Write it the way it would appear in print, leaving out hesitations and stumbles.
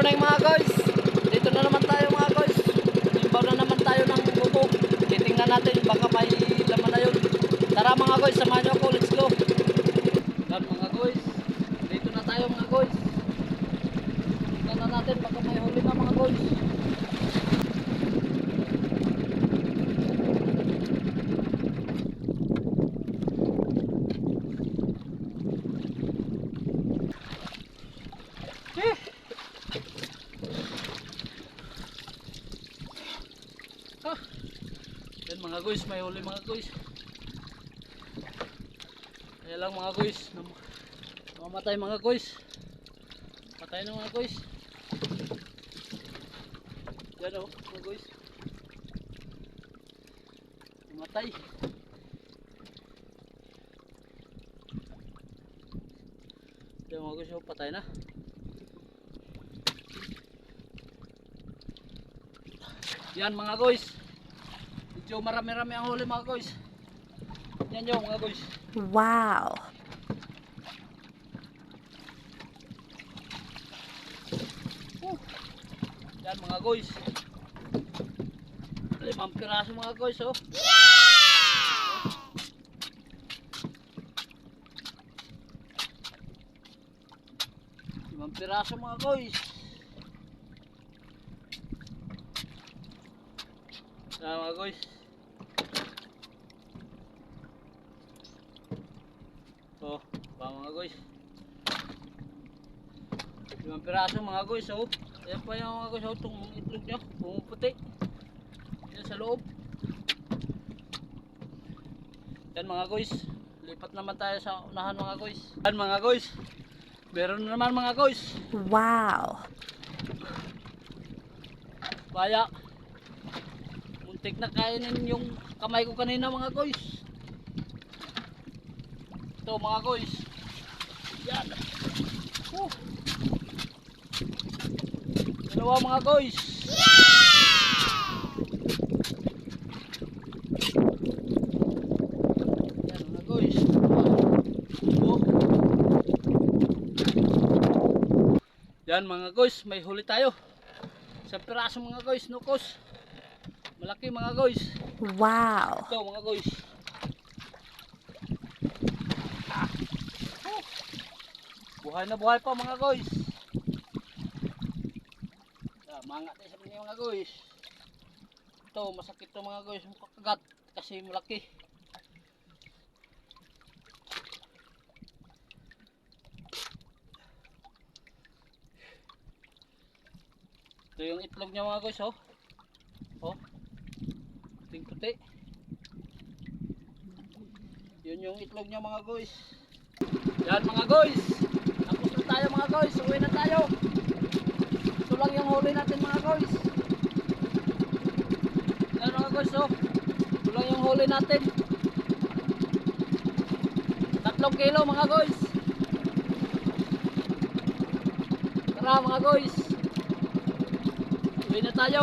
morning mga guys. Dito na naman tayo mga guys. Imbaw na naman tayo ng buko. Titingnan natin baka may laman na yun. Tara mga guys, samahan nyo ako. Let's go. Yan mga guys. Dito na tayo mga guys. Tingnan na natin baka may huli na mga guys. Yan mga guys, may huli mga guys. Kaya lang mga guys, mamatay mga guys. Patay na mga guys. Yan o mga guys. Mamatay. Yan mga guys, patay na. Yan mga guys. Medyo marami-rami ang huli mga guys. Yan yung mga guys. Wow. Yan mga guys. 5 piraso mga guys oh. Yeah! 5 piraso mga guys. Yan mga guys. Oh, pa mga guys. 5 piraso mga guys oh. Ayan pa yung mga guys oh, itong itlog nyo, pumuputi. Yan sa loob. Yan mga guys. Lipat naman tayo sa unahan mga guys. Yan mga guys. Meron naman mga guys. Wow. Baya. Muntik na kainin yung kamay ko kanina mga guys. Ito mga guys. Yan. Dalawa mga guys. Yan mga guys. Oh. Yan mga guys, may huli tayo. Sa piraso mga guys, nukos. Malaki mga guys. Wow. Ito mga guys. Buhay na buhay pa mga guys. Mangat tayo sa mga guys. Ito masakit to mga guys, mukakagat kasi malaki. Ito yung itlog niya mga guys oh. Oh. Puting-puti. Yun yung itlog niya mga guys. Yan mga guys. Tapos na tayo mga guys. Uwi na tayo. Ito lang yung huli natin mga guys. Yan mga guys oh. Ito lang yung huli natin. 3 kilo mga guys. Tara mga guys. Uwi na tayo.